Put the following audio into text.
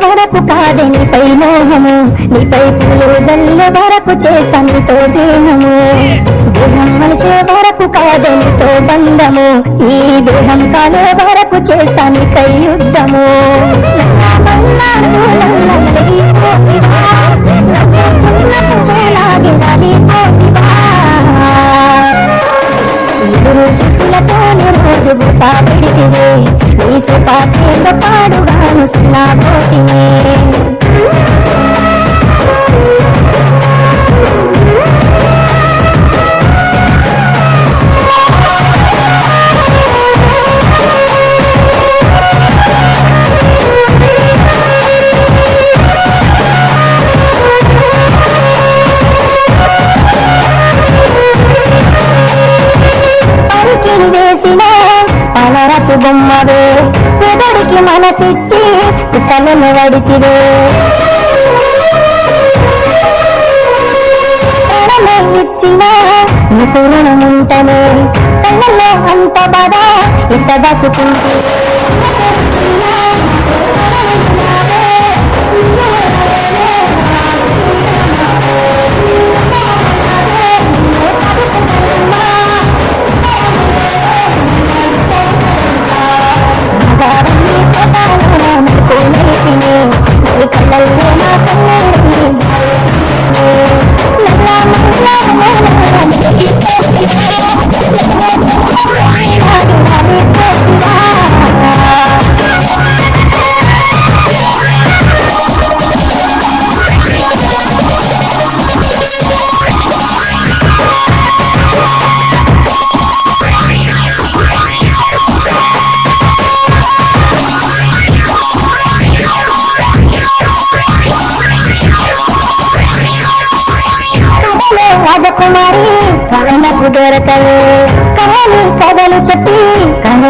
వరకు కాదే నీపై మోహము, నీపై పూలు జల్లు వరకు చేస్తా నీతో స్నేహము. దేహం మనసే వరకు కాదే నీతో బంధము, ఈ దేహం కాలే వరకు చేస్తా నీకై యుద్ధము. ఎదురు సుట్టులతోనే రోజు సాగిడితివే, నీ సుపాత్రేలో పాడుగాను సున్నాబోతివే. వేసిన పలరపు బొమ్మవే, పెదడికి మనసిచ్చి కుక్కలను వడితివే. ప్రాణమే ఇచ్చిన నీకు రుణముంటనే, కళ్ళలో అంత బాధ ఇంత దాచుకుంటే. రాజకుమారి కళలకు దొరకవే, కళలు కథలు చెప్పి కళ